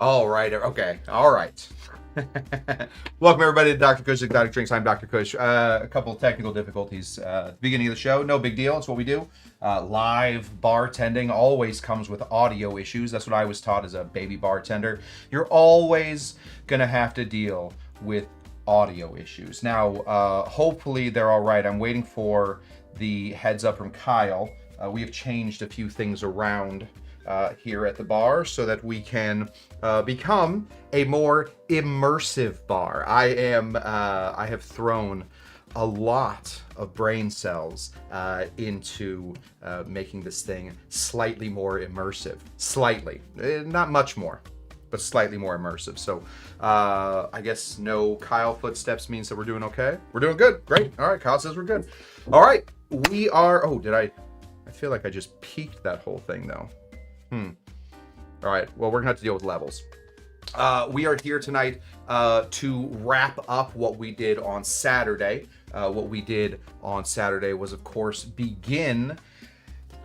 All right. Okay. All right. Welcome everybody to Dr. Cush Exotic Drinks. I'm Dr. Cush. A couple of technical difficulties at the beginning of the show. No big deal. It's what we do. Live bartending always comes with audio issues. That's what I was taught as a baby bartender. You're always gonna have to deal with audio issues. Now, hopefully they're all right. I'm waiting for the heads up from Kyle. We have changed a few things around here at the bar so that we can become a more immersive bar. I have thrown a lot of brain cells into making this thing slightly more immersive. Slightly, not much more, but slightly more immersive. So I guess no Kyle footsteps means that we're doing okay. We're doing good. Great. All right. Kyle says we're good. All right. We are. Oh, I feel like I just peaked that whole thing though. All right. Well, we're gonna have to deal with levels. We are here tonight to wrap up what we did on Saturday. What we did on Saturday was, of course, begin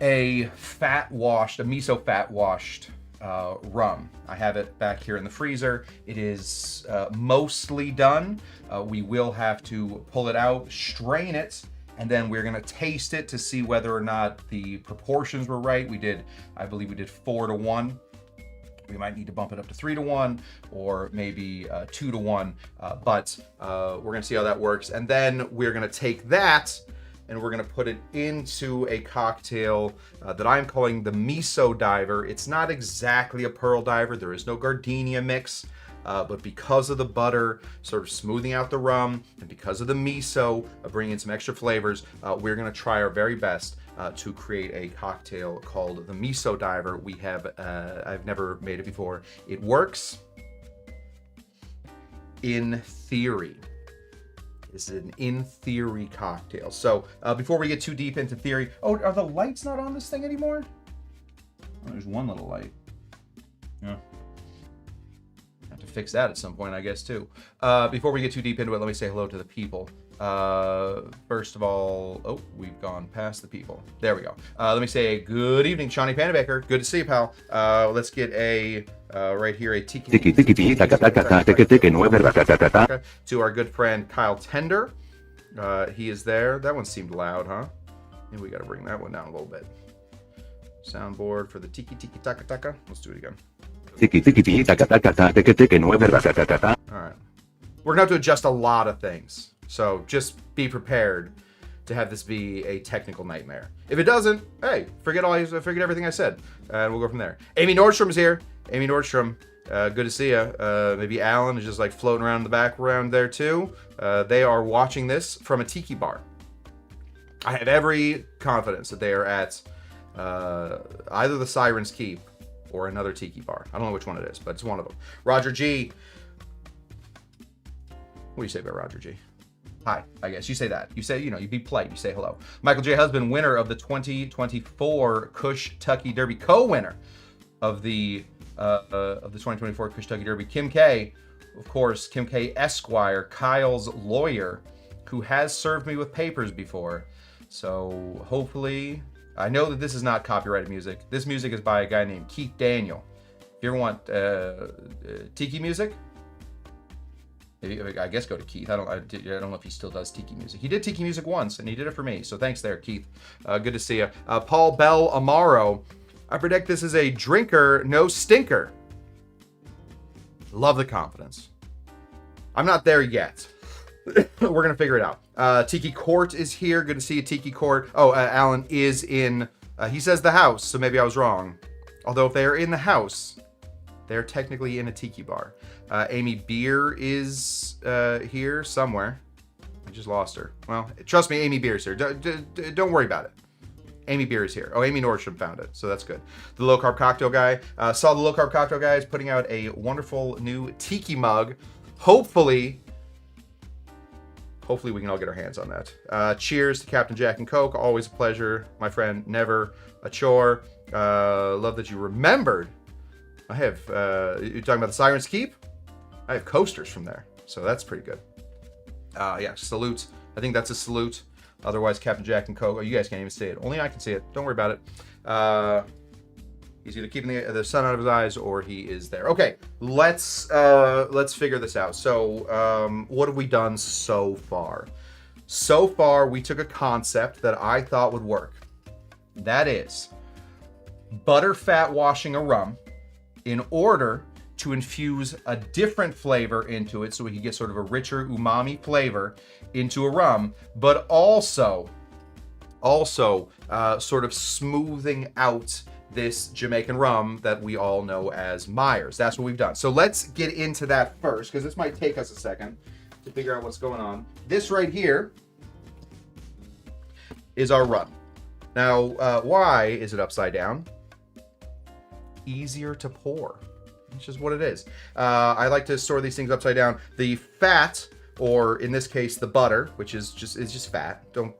a miso fat washed rum. I have it back here in the freezer. It is mostly done. We will have to pull it out, strain it, and then we're gonna taste it to see whether or not the proportions were right. I believe we did 4 to 1. We might need to bump it up to 3 to 1 or maybe 2 to 1, but we're gonna see how that works. And then we're gonna take that and we're gonna put it into a cocktail that I'm calling the Miso Diver. It's not exactly a pearl diver. There is no gardenia mix. But because of the butter sort of smoothing out the rum and because of the miso bringing in some extra flavors, we're going to try our very best to create a cocktail called the Miso Diver. I've never made it before. It works in theory. This is an in theory cocktail. So before we get too deep into theory, are the lights not on this thing anymore? Oh, there's one little light. Yeah. To fix that at some point, I guess, too. Before we get too deep into it, let me say hello to the people. First of all, we've gone past the people. There we go. Let me say good evening, Shawnee Panabaker. Good to see you, pal. Let's get right here a tiki to our good friend Kyle Tender. He is there. That one seemed loud, huh? Maybe we got to bring that one down a little bit. Soundboard for the tiki taka taka. Let's do it again. All right. We're gonna have to adjust a lot of things, so just be prepared to have this be a technical nightmare. If it doesn't, hey, forget everything I said, and we'll go from there. Amy Nordstrom is here. Amy Nordstrom, good to see you. Maybe Alan is just like floating around in the background there too. They are watching this from a tiki bar. I have every confidence that they are at either the Siren's Keep or another tiki bar. I don't know which one it is, but it's one of them. Roger G. What do you say about Roger G? Hi, I guess. You say that. You say, you be polite. You say hello. Michael J. Husband, winner of the 2024 Cush Tucky Derby, co-winner of the 2024 Cush Tucky Derby. Kim K, of course, Kim K Esquire, Kyle's lawyer, who has served me with papers before. So hopefully, I know that this is not copyrighted music. This music is by a guy named Keith Daniel. If you ever want tiki music, I guess go to Keith. I don't know if he still does tiki music. He did tiki music once, and he did it for me. So thanks there, Keith. Good to see you. Paul Bell Amaro. I predict this is a drinker, no stinker. Love the confidence. I'm not there yet. We're gonna figure it out. Tiki Court is here. Good to see you, Tiki Court. Alan is in. He says the house, so maybe I was wrong. Although if they are in the house, they're technically in a tiki bar. Amy Beer is here somewhere. I just lost her. Well, trust me, Amy Beer's here. Don't worry about it. Amy Beer is here. Oh, Amy Nordstrom found it, so that's good. The Low Carb Cocktail Guy. Saw the Low Carb Cocktail Guy is putting out a wonderful new tiki mug. Hopefully we can all get our hands on that. Cheers to Captain Jack and Coke. Always a pleasure, my friend. Never a chore. Love that you remembered. I have, you're talking about the Siren's Keep? I have coasters from there, so that's pretty good. Yeah, salute. I think that's a salute. Otherwise, Captain Jack and Coke. Oh, you guys can't even see it. Only I can see it. Don't worry about it. He's either keeping the sun out of his eyes or he is there. Okay, let's figure this out. So what have we done so far? So far, we took a concept that I thought would work. That is butter fat washing a rum in order to infuse a different flavor into it so we can get sort of a richer umami flavor into a rum, but also sort of smoothing out this Jamaican rum that we all know as Myers. That's what we've done. So let's get into that first, because this might take us a second to figure out what's going on. This right here is our rum. Now, why is it upside down? Easier to pour. It's just what it is. I like to store these things upside down. The fat, or in this case, the butter, which is just fat. Don't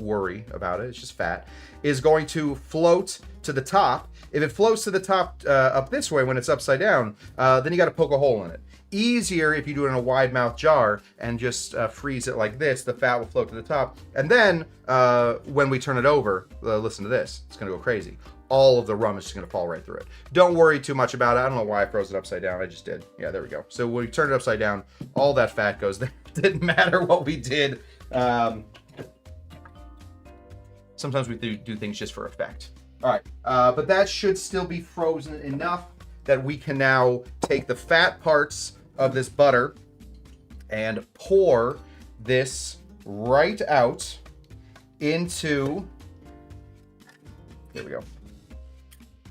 worry about it. It's just fat. Is going to float to the top. If it floats to the top up this way when it's upside down, then you got to poke a hole in it. Easier if you do it in a wide mouth jar and just freeze it like this. The fat will float to the top, and then when we turn it over, listen to this. It's gonna go crazy. All of the rum is just going to fall right through it. Don't worry too much about it. I don't know why I froze it upside down. I just did. Yeah, there we go. So when we turn it upside down, all that fat goes there. Didn't matter what we did. Sometimes we do things just for effect. All right, but that should still be frozen enough that we can now take the fat parts of this butter and pour this right out into, here we go.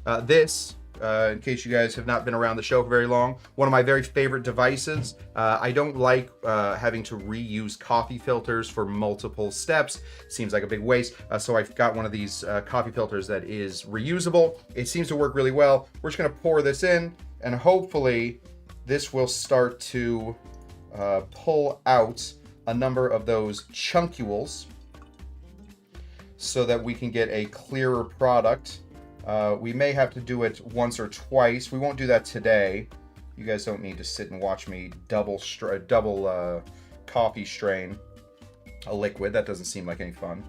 In case you guys have not been around the show for very long, one of my very favorite devices. I don't like having to reuse coffee filters for multiple steps. Seems like a big waste. So I've got one of these coffee filters that is reusable. It seems to work really well. We're just gonna pour this in, and hopefully this will start to pull out a number of those chunkules so that we can get a clearer product. We may have to do it once or twice. We won't do that today. You guys don't need to sit and watch me double coffee strain a liquid. That doesn't seem like any fun.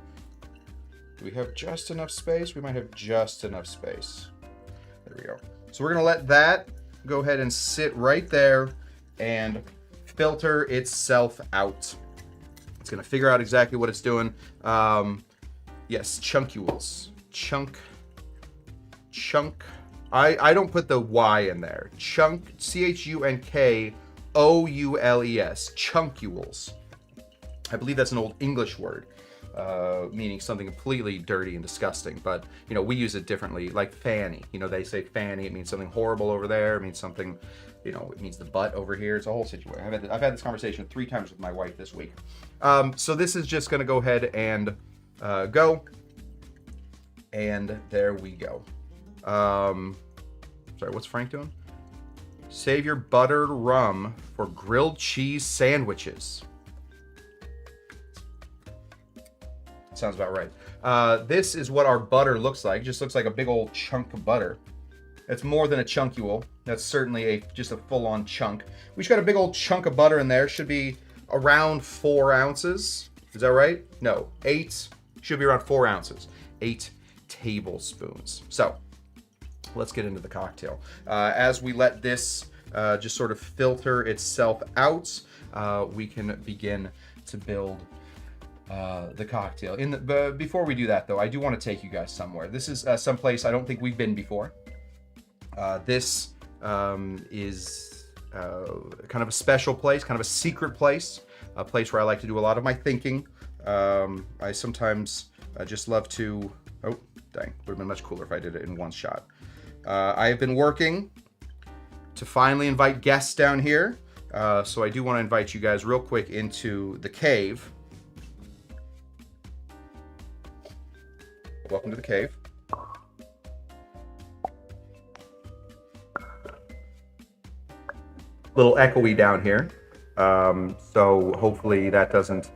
Do we have just enough space? We might have just enough space. There we go. So we're gonna let that go ahead and sit right there and filter itself out. It's gonna figure out exactly what it's doing. Yes, chunkules. Chunk. I don't put the Y in there. Chunk, CHUNKOULES. Chunkules. I believe that's an old English word, meaning something completely dirty and disgusting. But, you know, we use it differently, like fanny. You know, they say fanny, it means something horrible over there. It means something, you know, it means the butt over here. It's a whole situation. I've had this conversation 3 times with my wife this week. So this is just going to go ahead and go. And there we go. Sorry, what's Frank doing? Save your buttered rum for grilled cheese sandwiches. Sounds about right. This is what our butter looks like. It just looks like a big old chunk of butter. It's more than a chunkule. That's certainly just a full-on chunk. We just got a big old chunk of butter in there. Should be around 4 ounces. Is that right? No, 8. Should be around 4 ounces. 8 tablespoons. So let's get into the cocktail. As we let this just sort of filter itself out, we can begin to build the cocktail. Before we do that, though, I do want to take you guys somewhere. This is some place I don't think we've been before. This is kind of a special place, kind of a secret place, a place where I like to do a lot of my thinking. I sometimes just love to... Oh, dang. Would have been much cooler if I did it in one shot. I have been working to finally invite guests down here. So I do want to invite you guys real quick into the cave. Welcome to the cave. Little echoey down here. So hopefully that doesn't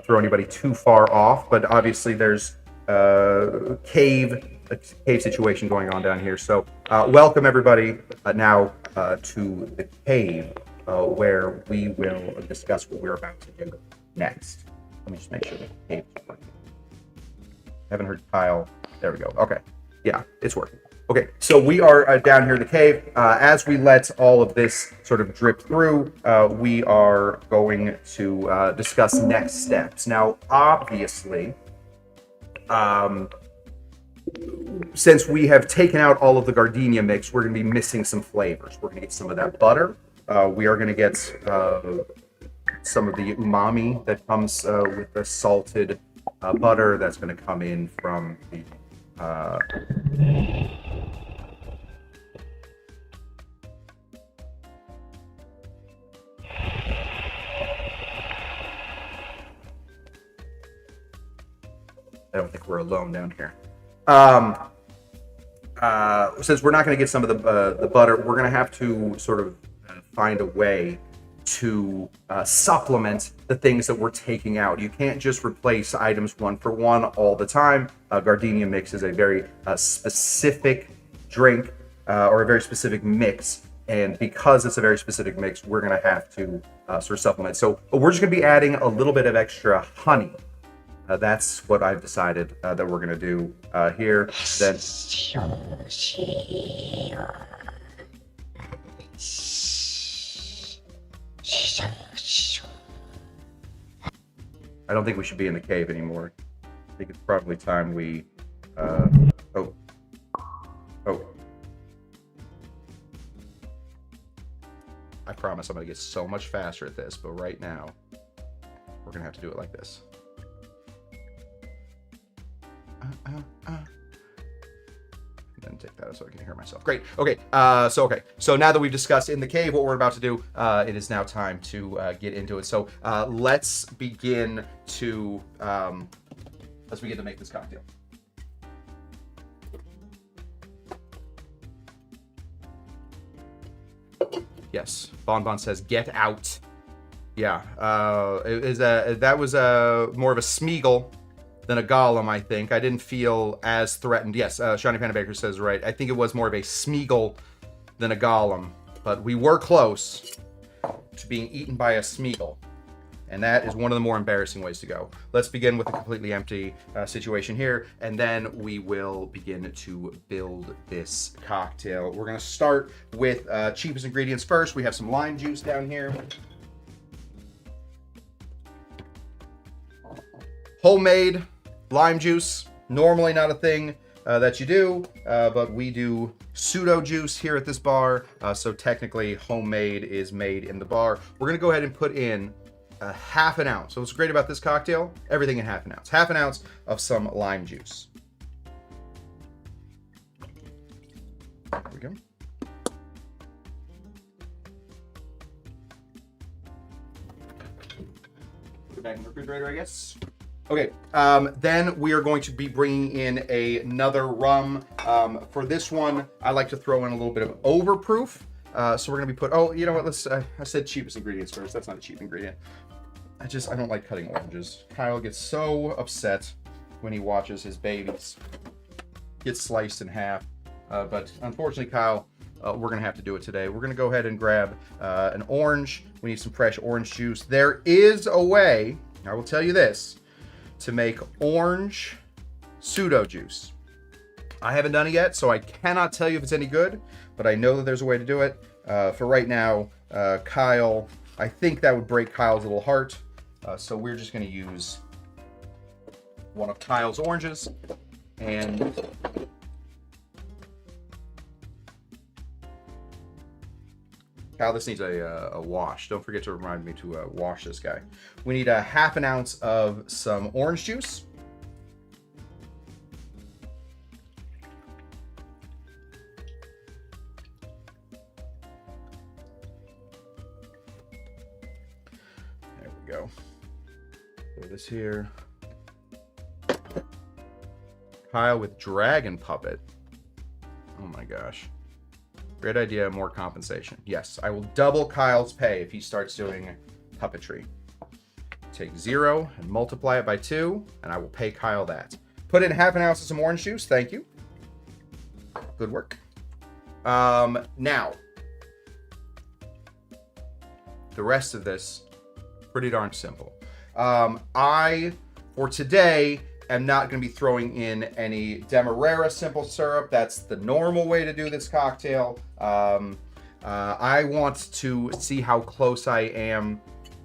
throw anybody too far off, but obviously there's a cave situation going on down here. So welcome everybody now to the cave where we will discuss what we're about to do next. Let me just make sure the cave is working. Haven't heard Kyle. There we go. Okay. Yeah, it's working. Okay, so we are down here in the cave. As we let all of this sort of drip through, we are going to discuss next steps. Now, obviously, since we have taken out all of the gardenia mix, we're going to be missing some flavors. We're going to get some of that butter. We are going to get some of the umami that comes with the salted butter. That's going to come in from the I don't think we're alone down here. Since we're not going to get some of the butter, we're going to have to sort of find a way to supplement the things that we're taking out. You can't just replace items one for one all the time. Gardenia mix is a very specific drink or a very specific mix. And because it's a very specific mix, we're going to have to sort of supplement. So we're just going to be adding a little bit of extra honey. That's what I've decided that we're going to do here. Then I don't think we should be in the cave anymore. I think it's probably time we... Oh. I promise I'm going to get so much faster at this, but right now, we're going to have to do it like this. And then take that so I can hear myself. Great. Okay. So now that we've discussed in the cave what we're about to do, it is now time to get into it. So let's begin to make this cocktail. Yes. Bonbon says, "Get out." Yeah. That was more of a Smeagol than a golem, I think. I didn't feel as threatened. Yes, Shiny Panda Baker says right. I think it was more of a Smeagol than a golem, but we were close to being eaten by a Smeagol, and that is one of the more embarrassing ways to go. Let's begin with a completely empty situation here, and then we will begin to build this cocktail. We're gonna start with cheapest ingredients first. We have some lime juice down here. Homemade lime juice, normally not a thing that you do, but we do pseudo juice here at this bar, so technically homemade is made in the bar. We're gonna go ahead and put in a half an ounce. So what's great about this cocktail, everything in half an ounce. Half an ounce of some lime juice. There we go. Put it back in the refrigerator, I guess. Okay, then we are going to be bringing in another rum. For this one, I like to throw in a little bit of overproof. So we're gonna be oh, you know what, I said cheapest ingredients first. That's not a cheap ingredient. I don't like cutting oranges. Kyle gets so upset when he watches his babies get sliced in half. But unfortunately, Kyle, we're gonna have to do it today. We're gonna go ahead and grab an orange. We need some fresh orange juice. There is a way, I will tell you this, to make orange pseudo juice. I haven't done it yet, so I cannot tell you if it's any good, but I know that there's a way to do it. For right now, Kyle, I think that would break Kyle's little heart, so we're just gonna use one of Kyle's oranges, and Kyle, this needs a wash. Don't forget to remind me to wash this guy. We need a half an ounce of some orange juice. There we go. Throw this here. Kyle with Dragon Puppet. Oh my gosh. Great idea, more compensation. Yes, I will double Kyle's pay if he starts doing puppetry. Take 0 and multiply it by 2, and I will pay Kyle that. Put in half an ounce of some orange juice, thank you. Good work. Now, the rest of this, pretty darn simple. For today, am not going to be throwing in any Demerara simple syrup. That's the normal way to do this cocktail. I want to see how close I am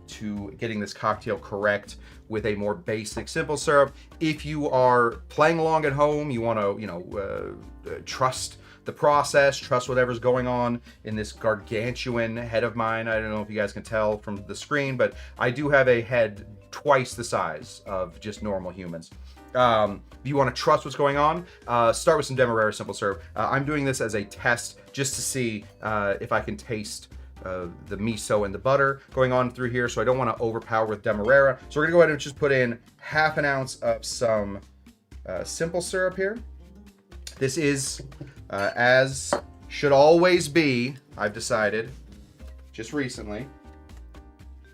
to getting this cocktail correct with a more basic simple syrup. If you are playing along at home, you want to, trust the process, trust whatever's going on in this gargantuan head of mine. I don't know if you guys can tell from the screen, but I do have a head twice the size of just normal humans. If you want to trust what's going on, start with some Demerara simple syrup. I'm doing this as a test just to see if I can taste the miso and the butter going on through here, so I don't want to overpower with Demerara. So we're gonna go ahead and just put in half an ounce of some simple syrup here. This is, as should always be, I've decided, just recently.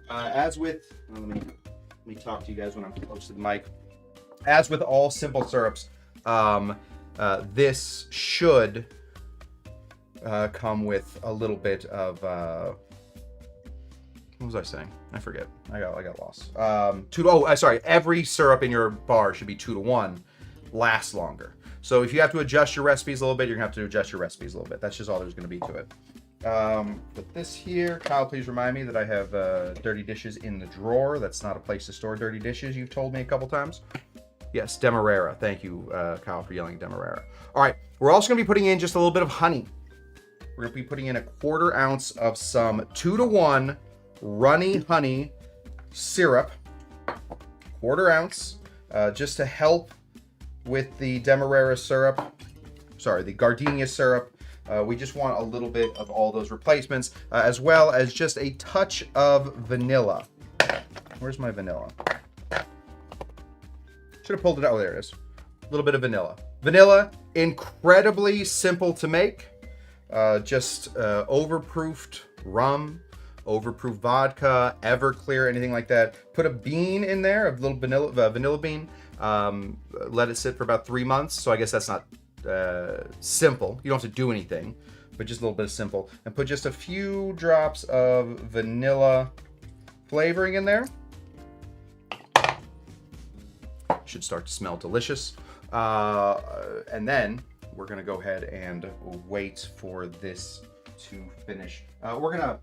As with, let me talk to you guys when I'm close to the mic. As with all simple syrups, this should come with a little bit of, what was I saying? I forget. I got lost. Sorry. Every syrup in your bar should be 2 to 1. Lasts longer. So if you have to adjust your recipes a little bit, you're gonna have to adjust your recipes a little bit. That's just all there's gonna be to it. Put this here. Kyle, please remind me that I have dirty dishes in the drawer. That's not a place to store dirty dishes. You've told me a couple times. Yes, Demerara. Thank you, Kyle, for yelling Demerara. All right, we're also gonna be putting in just a little bit of honey. We're gonna be putting in a 1/4 ounce of some 2 to 1 runny honey syrup. 1/4 ounce, just to help with the Demerara syrup. Sorry, the gardenia syrup. We just want a little bit of all those replacements, as well as just a touch of vanilla. Where's my vanilla? Should have pulled it out. Oh, there it is. A little bit of vanilla. Vanilla, incredibly simple to make. Just overproofed rum, overproof vodka, Everclear, anything like that. Put a bean in there, a little vanilla bean. Let it sit for about 3 months. So I guess that's not simple. You don't have to do anything, but just a little bit of simple. And put just a few drops of vanilla flavoring in there. Should start to smell delicious. And then we're gonna go ahead and wait for this to finish. We're gonna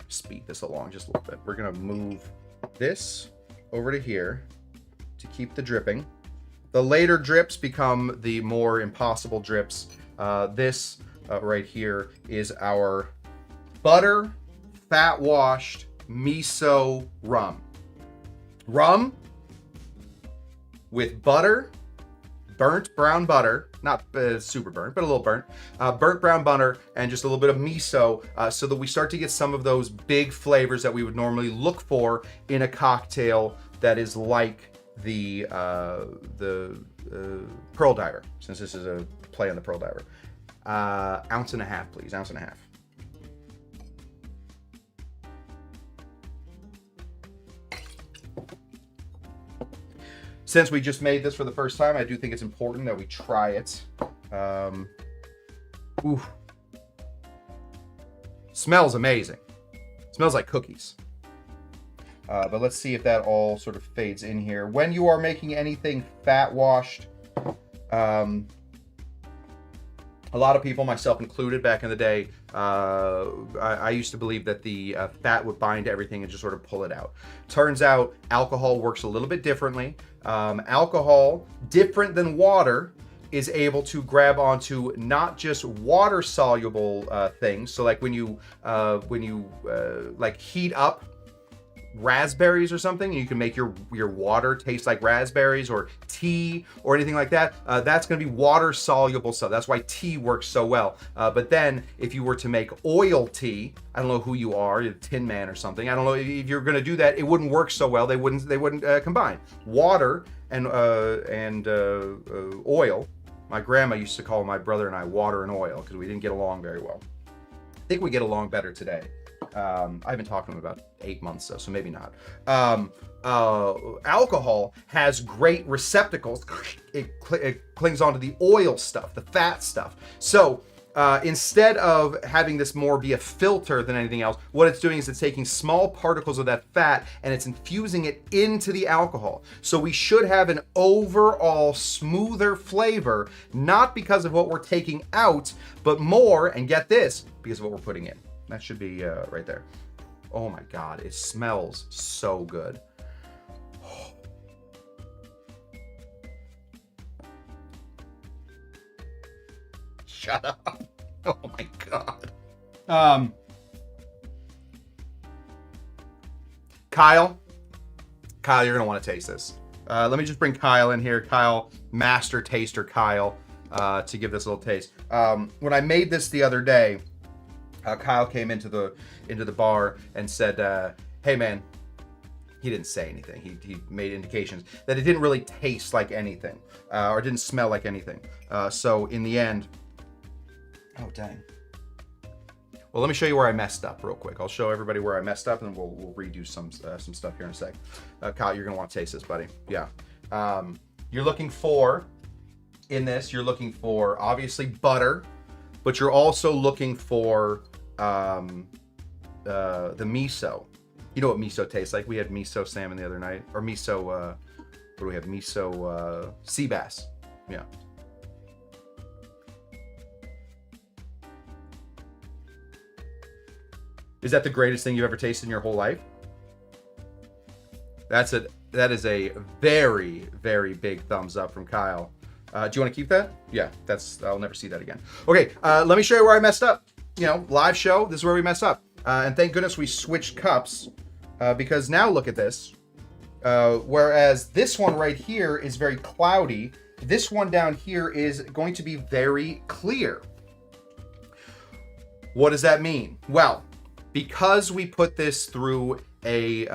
speed this along just a little bit. We're gonna move this over to here to keep the dripping. The later drips become the more impossible drips. This right here is our butter, fat washed miso rum. Rum with butter, burnt brown butter, not super burnt, but a little burnt, burnt brown butter, and just a little bit of miso, so that we start to get some of those big flavors that we would normally look for in a cocktail that is like the Pearl Diver, since this is a play on the Pearl Diver. 1.5 ounces, please, 1.5 ounces. Since we just made this for the first time, I do think it's important that we try it. Ooh. Smells amazing. Smells like cookies. But let's see if that all sort of fades in here. When you are making anything fat washed, a lot of people, myself included, back in the day, I used to believe that the fat would bind to everything and just sort of pull it out. Turns out alcohol works a little bit differently. Alcohol, different than water, is able to grab onto not just water soluble things. So like when you like heat up raspberries or something, and you can make your water taste like raspberries, or tea or anything like that, that's going to be water soluble stuff. That's why tea works so well. But then if you were to make oil tea, I don't know who you are, you're a Tin Man or something, I don't know, if you're going to do that, it wouldn't work so well. They wouldn't combine. Water and oil. My grandma used to call my brother and I water and oil because we didn't get along very well. I think we get along better today. I've been talking to him about 8 months though, so maybe not. Alcohol has great receptacles. It clings onto the oil stuff, the fat stuff. So instead of having this more be a filter than anything else, what it's doing is it's taking small particles of that fat and it's infusing it into the alcohol. So we should have an overall smoother flavor, not because of what we're taking out, but more, and get this, because of what we're putting in. That should be right there. Oh my God, it smells so good. Shut up. Oh my God. Kyle, you're gonna want to taste this. Let me just bring Kyle in here. Kyle, master taster Kyle, to give this a little taste. When I made this the other day, Kyle came into the bar and said, hey man, he didn't say anything. He made indications that it didn't really taste like anything, or didn't smell like anything. So in the end, oh, dang. Well, let me show you where I messed up real quick. I'll show everybody where I messed up, and we'll redo some stuff here in a sec. Kyle, you're going to want to taste this, buddy. Yeah. You're looking for, in this, you're looking for, obviously, butter, but you're also looking for the miso. You know what miso tastes like? We had miso salmon the other night. Or miso, what do we have? Miso sea bass. Yeah. Is that the greatest thing you've ever tasted in your whole life? That is a very, very big thumbs up from Kyle. Do you want to keep that? Yeah, I'll never see that again. Okay, let me show you where I messed up. You know, live show, this is where we mess up. And thank goodness we switched cups, because now look at this. Whereas this one right here is very cloudy, this one down here is going to be very clear. What does that mean? Well, because we put this through a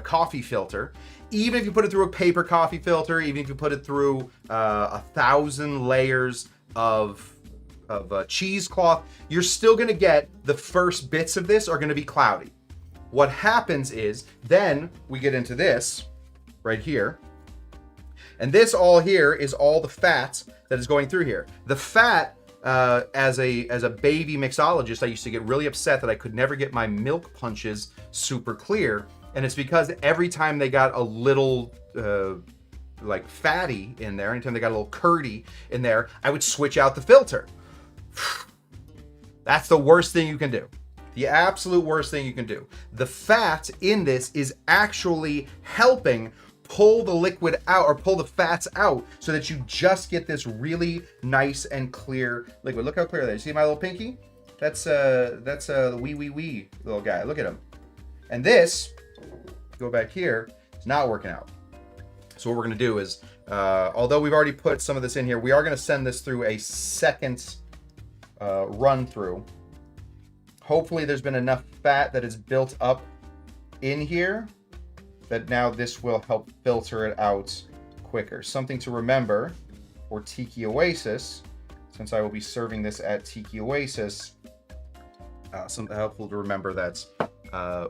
coffee filter, even if you put it through a paper coffee filter, even if you put it through 1,000 layers of cheesecloth, you're still gonna get the first bits of this are gonna be cloudy. What happens is then we get into this right here, and this all here is all the fat that is going through here. The fat, as a baby mixologist, I used to get really upset that I could never get my milk punches super clear, and it's because every time they got a little like fatty in there, anytime they got a little curdy in there, I would switch out the filter. That's the worst thing you can do. The absolute worst thing you can do. The fat in this is actually helping pull the liquid out, or pull the fats out, so that you just get this really nice and clear liquid. Look how clear that is. See my little pinky? That's a wee little guy. Look at him. And this, go back here, it's not working out. So what we're gonna do is, although we've already put some of this in here, we are gonna send this through a second run through. Hopefully there's been enough fat that is built up in here that now this will help filter it out quicker. Something to remember for Tiki Oasis, since I will be serving this at Tiki Oasis, something helpful to remember that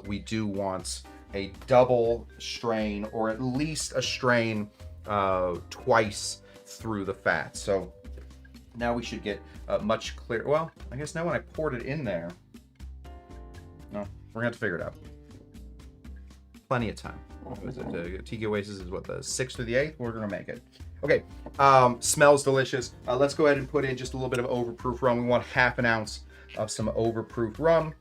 we do want a double strain, or at least a strain twice through the fat. So now we should get much clearer. Well, I guess now when I poured it in there, no, we're gonna have to figure it out. Plenty of time. Tiki Oasis is what, the 6th or the 8th? We're gonna make it. Okay, smells delicious. Let's go ahead and put in just a little bit of overproof rum. We want 1/2 ounce of some overproof rum.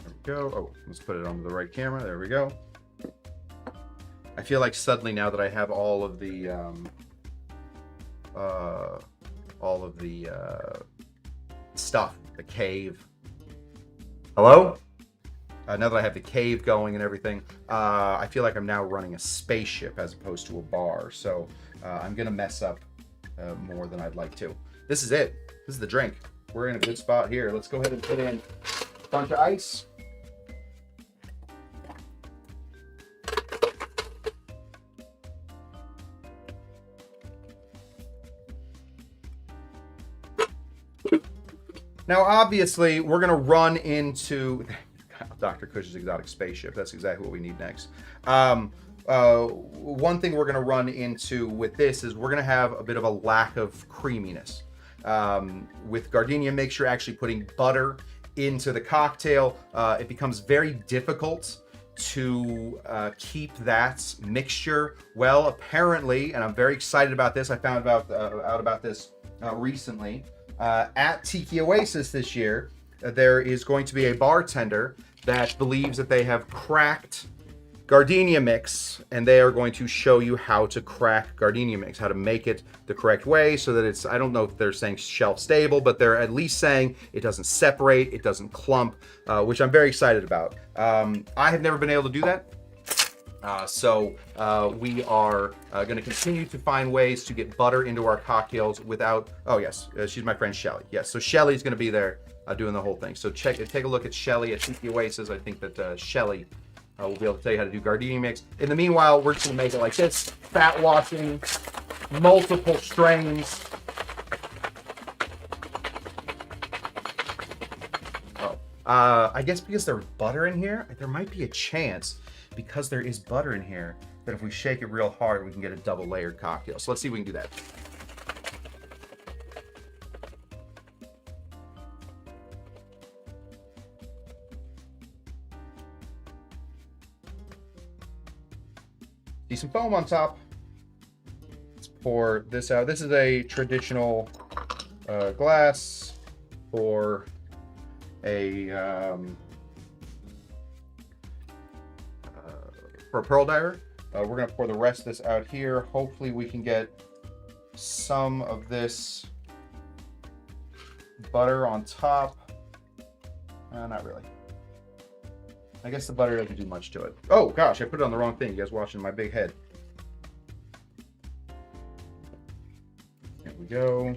There we go. Oh, let's put it on the right camera. There we go. I feel like suddenly now that I have all of the stuff, the cave. Hello? Now that I have the cave going and everything, I feel like I'm now running a spaceship as opposed to a bar. So I'm gonna mess up more than I'd like to. This is it. This is the drink. We're in a good spot here. Let's go ahead and put in a bunch of ice. Now, obviously, we're going to run into Dr. Cush's exotic spaceship. That's exactly what we need next. one thing we're going to run into with this is we're going to have a bit of a lack of creaminess. With gardenia mix, you're actually putting butter into the cocktail. It becomes very difficult to keep that mixture well. Apparently, and I'm very excited about this, I found out about this recently, at Tiki Oasis this year, there is going to be a bartender that believes that they have cracked gardenia mix, and they are going to show you how to crack gardenia mix, how to make it the correct way so that it's, I don't know if they're saying shelf stable, but they're at least saying it doesn't separate, it doesn't clump, which I'm very excited about. I have never been able to do that. So we are going to continue to find ways to get butter into our cocktails without, oh yes, she's my friend Shelly. Yes, so Shelly's going to be there doing the whole thing. So take a look at Shelly at Tiki Oasis. I think that Shelly we'll be able to tell you how to do gardenia mix. In the meanwhile, we're just gonna make it like this. Fat washing, multiple strains. Oh, I guess because there's butter in here, there might be a chance, because there is butter in here, that if we shake it real hard, we can get a double layered cocktail. So let's see if we can do that. See some foam on top. Let's pour this out. This is a traditional glass for a pearl diver. We're gonna pour the rest of this out here. Hopefully we can get some of this butter on top. Not really. I guess the butter doesn't do much to it. Oh gosh, I put it on the wrong thing. You guys watching my big head. There we go.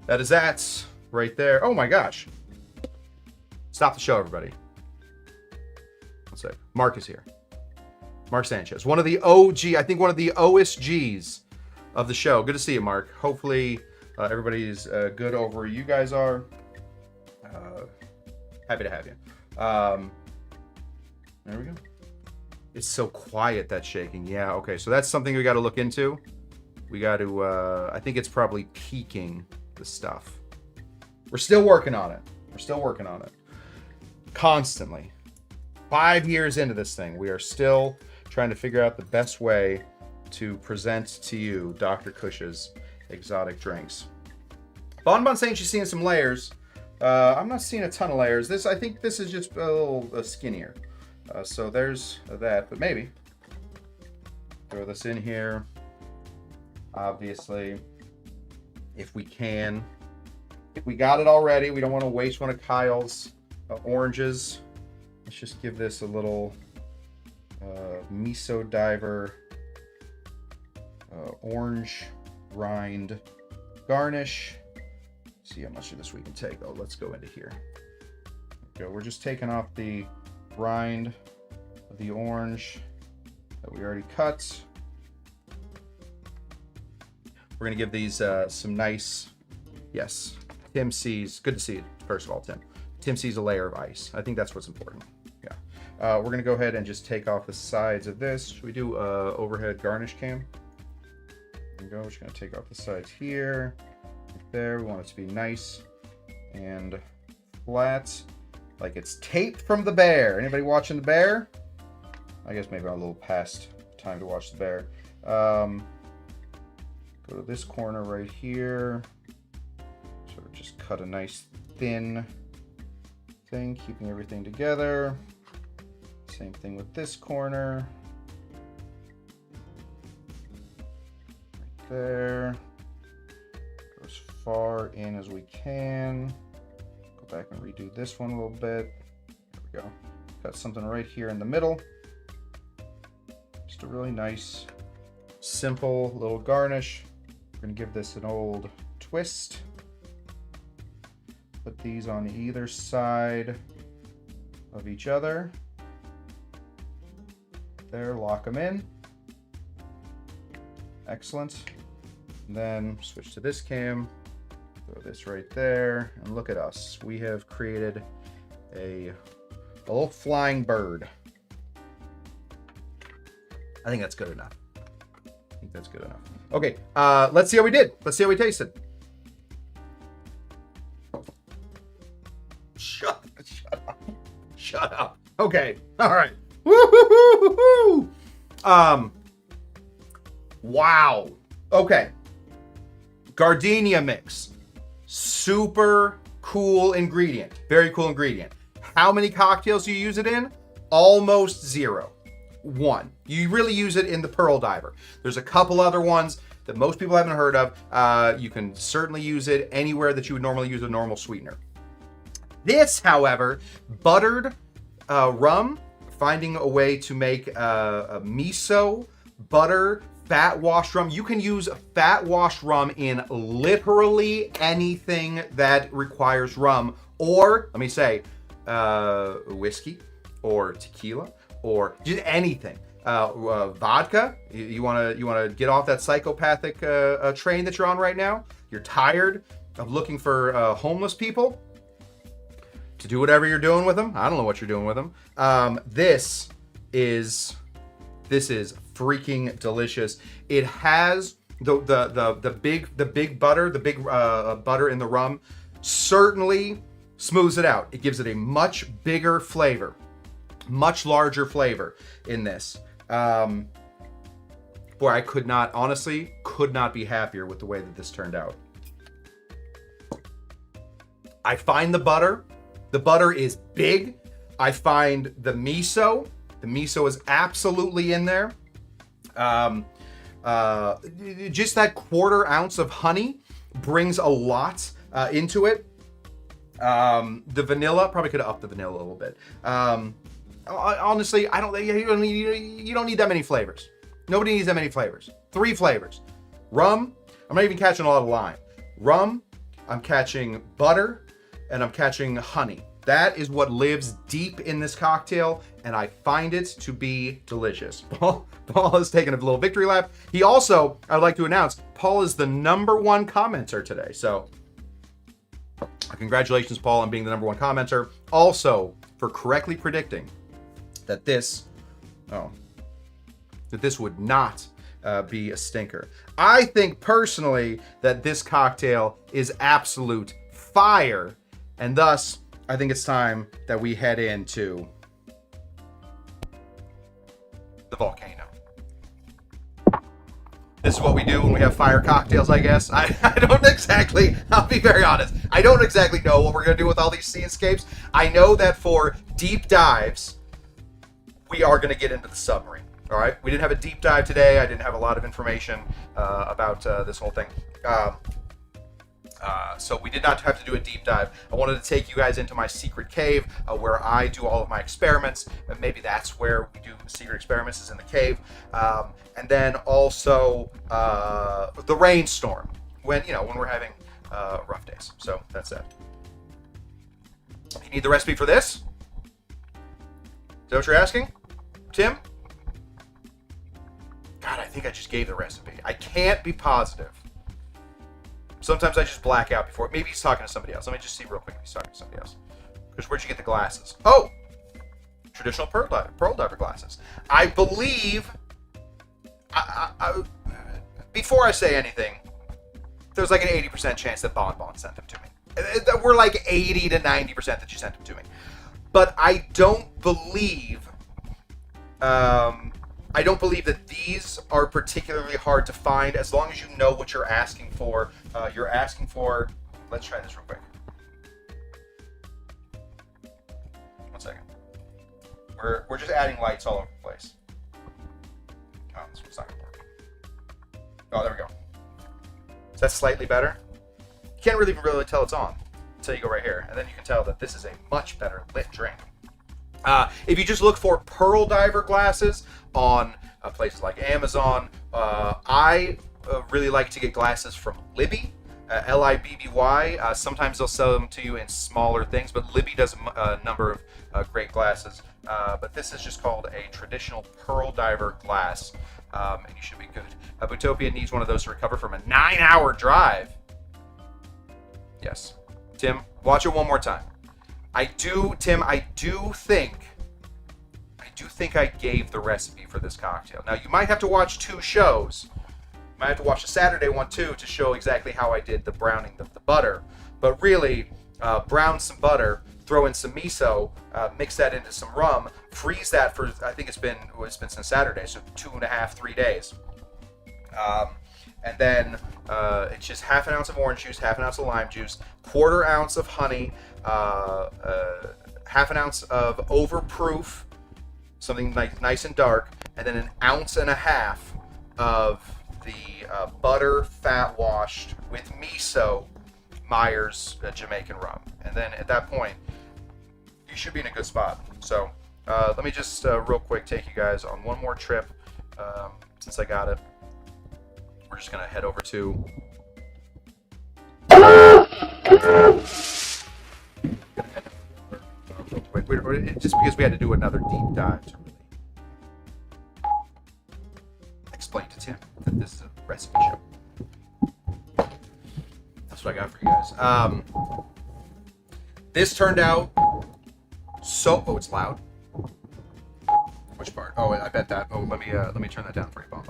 That is that right there. Oh my gosh. Stop the show, everybody. Let's see. Mark is here. Mark Sanchez. One of the OG, I think one of the OSGs of the show. Good to see you, Mark. Hopefully everybody's good over where you guys are. Happy to have you. There we go. It's so quiet, that shaking. Yeah, okay. So that's something we got to look into. We got to, I think it's probably peaking the stuff. We're still working on it. We're still working on it. Constantly. 5 years into this thing, we are still trying to figure out the best way to present to you Dr. Cush's exotic drinks. Bonbon saying she's seeing some layers. I'm not seeing a ton of layers. I think this is just a little skinnier. So there's that, but maybe. Throw this in here. Obviously, if we can. If we got it already, we don't want to waste one of Kyle's oranges. Let's just give this a little Miso Diver orange rind garnish. See how much of this we can take. Oh, let's go into here. There we go. We're just taking off the rind of the orange that we already cut. We're gonna give these some nice, yes, Tim sees, good to see you, first of all, Tim. Tim sees a layer of ice. I think that's what's important. Yeah. We're gonna go ahead and just take off the sides of this. Should we do overhead garnish cam? There we go. We're just gonna take off the sides here. Right there. We want it to be nice and flat, like it's taped from the bear. Anybody watching the bear? I guess maybe I'm a little past time to watch the bear. Go to this corner right here. Sort of just cut a nice thin thing, keeping everything together. Same thing with this corner. Right there. Go as far in as we can. Go back and redo this one a little bit. There we go. Got something right here in the middle. Just a really nice, simple little garnish. We're gonna give this an old twist. Put these on either side of each other. There, lock them in. Excellent. And then switch to this cam. Throw this right there. And look at us. We have created a little flying bird. I think that's good enough. Okay, let's see how we did. Let's see how we tasted. Shut up. Okay, all right. Woo-hoo-hoo-hoo-hoo. Wow. Okay. Gardenia mix. Super cool ingredient. Very cool ingredient. How many cocktails do you use it in? Almost 0. 1. You really use it in the Pearl Diver. There's a couple other ones that most people haven't heard of. You can certainly use it anywhere that you would normally use a normal sweetener. This, however, buttered rum, finding a way to make a miso, butter, fat washed rum. You can use fat washed rum in literally anything that requires rum, or let me say, whiskey or tequila or just anything. Vodka. You want to get off that psychopathic train that you're on right now. You're tired of looking for homeless people to do whatever you're doing with them. I don't know what you're doing with them. This is freaking delicious. It has the big butter, butter in the rum certainly smooths it out. It gives it a much bigger flavor, much larger flavor in this. Boy, I could not be happier with the way that this turned out. I find the butter is big. I find the miso is absolutely in there. Just that 1/4 ounce of honey brings a lot into it. The vanilla, probably could have upped the vanilla a little bit. Honestly, you don't need that many flavors. Nobody needs that many flavors. 3 flavors. Rum, I'm not even catching a lot of lime. Rum, I'm catching butter, and I'm catching honey. That is what lives deep in this cocktail, and I find it to be delicious. Paul has taken a little victory lap. He also, I'd like to announce, Paul is the #1 commenter today. So congratulations, Paul, on being the #1 commenter. Also, for correctly predicting that this would not be a stinker. I think personally that this cocktail is absolute fire, and thus I think it's time that we head into the volcano. This is what we do when we have fire cocktails, I guess. I don't exactly, I'll be very honest, I don't exactly know what we're going to do with all these seascapes. I know that for deep dives, we are going to get into the submarine. All right, we didn't have a deep dive today. I didn't have a lot of information about this whole thing. So we did not have to do a deep dive. I wanted to take you guys into my secret cave where I do all of my experiments. And maybe that's where we do secret experiments, is in the cave. And then also the rainstorm when we're having rough days. So that's it. You need the recipe for this? Is that what you're asking, Tim? God, I think I just gave the recipe. I can't be positive. Sometimes I just black out before. Maybe he's talking to somebody else. Let me just see real quick if he's talking to somebody else. Because where'd you get the glasses? Oh! Traditional Pearl Diver glasses. I believe... before I say anything, there's like an 80% chance that Bon sent them to me. We're like 80 to 90% that you sent them to me. But I don't believe... I don't believe that these are particularly hard to find as long as you know what you're asking for. You're asking for... Let's try this real quick. 1 second. We're just adding lights all over the place. Oh, this one's not going to work. Oh, there we go. Is that slightly better? You can't really tell it's on until you go right here. And then you can tell that this is a much better lit drink. If you just look for Pearl Diver glasses on places like Amazon, I really like to get glasses from Libby, Libby. Sometimes they'll sell them to you in smaller things, but Libby does a number of great glasses. But this is just called a traditional Pearl Diver glass, and you should be good. Bootopia needs one of those to recover from a 9-hour drive. Yes. Tim, watch it one more time. Tim, I do think I gave the recipe for this cocktail. Now, you might have to watch 2 shows. You might have to watch the Saturday one, too, to show exactly how I did the browning of the butter. But really, brown some butter, throw in some miso, mix that into some rum, freeze that for, I think it's been since Saturday, so 2.5, 3 days. And then it's just half an ounce of orange juice, half an ounce of lime juice, 1/4 ounce of honey, half an ounce of overproof, something nice and dark, and then 1.5 ounces of the butter fat washed with miso Myers Jamaican rum. And then at that point, you should be in a good spot. So let me just real quick take you guys on one more trip since I got it. We're just gonna head over to wait, just because we had to do another deep dive to really explain to Tim that this is a recipe show. That's what I got for you guys. This turned out so. Oh, it's loud. Which part? Oh, I bet that. Oh, let me turn that down for you, Bon.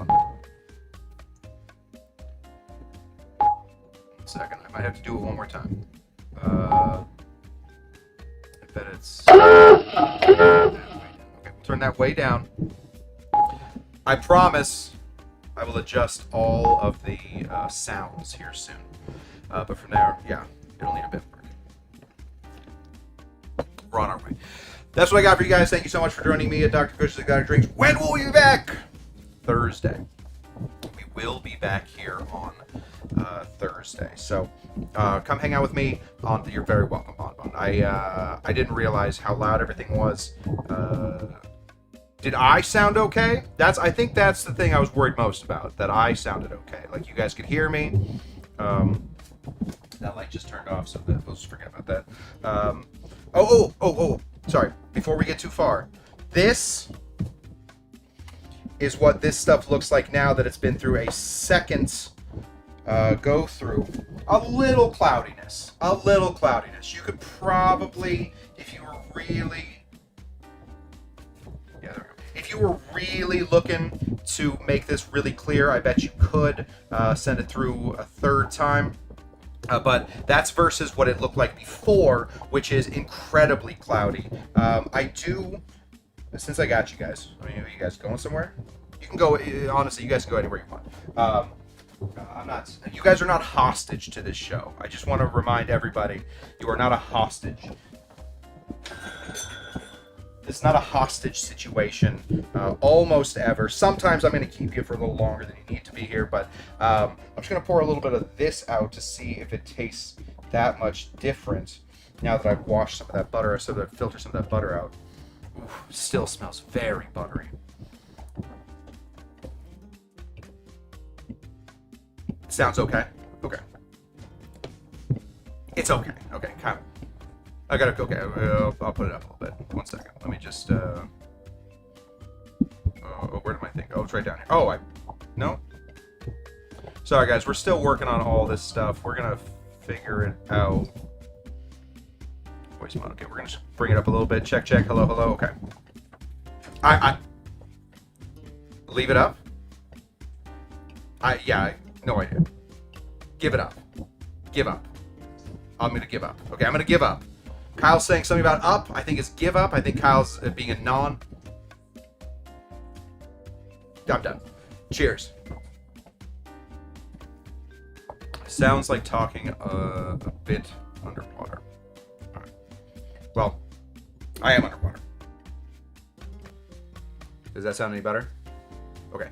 Second, I might have to do it one more time. I bet it's okay. We'll turn that way down. I promise I will adjust all of the sounds here soon. But from there, yeah, it'll need a bit of work. We're on our way. That's what I got for you guys. Thank you so much for joining me at Dr. Cush's Exotic Drinks. When will we be back? Thursday. We will be back here on Thursday. So come hang out with me. You're very welcome, Bon. I didn't realize how loud everything was. Did I sound okay? I think that's the thing I was worried most about, that I sounded okay. Like, you guys could hear me. That light just turned off, so let's forget about that. Sorry. Before we get too far, this is what this stuff looks like now that it's been through a second go through. A little cloudiness. You could probably, if you were really, if you were really looking to make this really clear, I bet you could send it through a 3rd time. But that's versus what it looked like before, which is incredibly cloudy. I do, since I got you guys, are you guys going somewhere? You can go, honestly, you guys can go anywhere you want. You guys are not hostage to this show. I just want to remind everybody, you are not a hostage. It's not a hostage situation, almost ever. Sometimes I'm going to keep you for a little longer than you need to be here, but I'm just going to pour a little bit of this out to see if it tastes that much different now that I've washed some of that butter. So that I've filtered some of that butter out. Ooh, still smells very buttery. Sounds okay. Okay. It's okay. Okay, kind of. I gotta, okay, I'll put it up a little bit. 1 second. Let me just, where did my thing go? Oh, it's right down here. Oh, no? Sorry, guys, we're still working on all this stuff. We're gonna figure it out. Voice mode. Okay, we're gonna just bring it up a little bit. Check. Hello. Okay. Leave it up? No idea. Give it up. Give up. I'm gonna give up. Okay, I'm gonna give up. Kyle's saying something about up. I think it's give up. I think Kyle's being a non. I'm done. Cheers. Sounds like talking a bit underwater. All right. Well, I am underwater. Does that sound any better? Okay.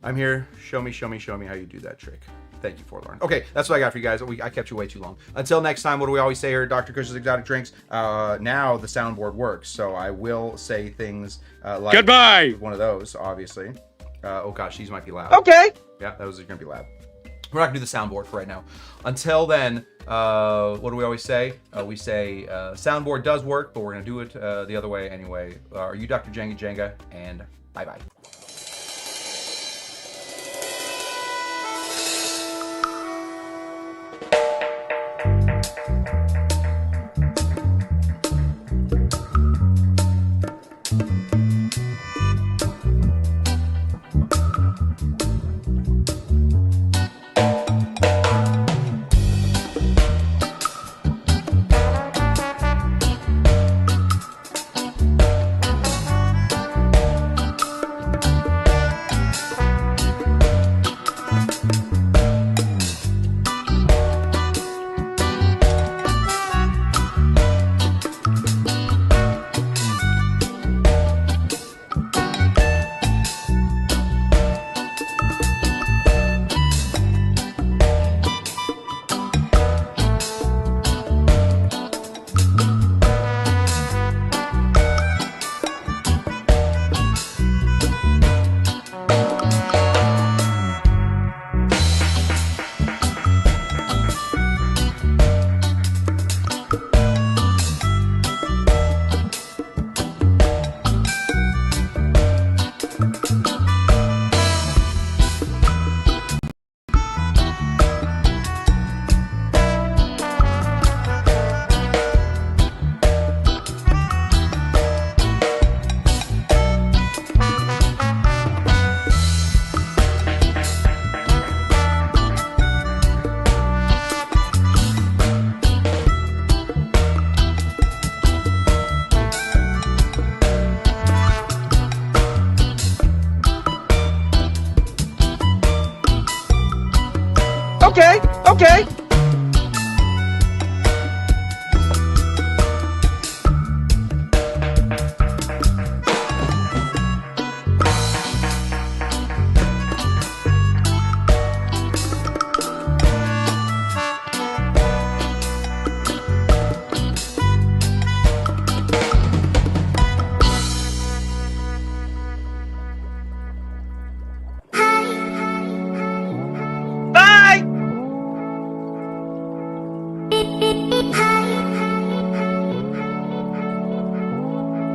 I'm here. Show me how you do that trick. Thank you, Forlorn. Okay, that's what I got for you guys. I kept you way too long. Until next time, what do we always say here at Dr. Cush's Exotic Drinks? Now the soundboard works, so I will say things like goodbye. One of those, obviously. Oh gosh, these might be loud. Okay. Yeah, those are gonna be loud. We're not gonna do the soundboard for right now. Until then, what do we always say? We say soundboard does work, but we're gonna do it the other way anyway. Are you Dr. Jenga? And bye bye. Okay.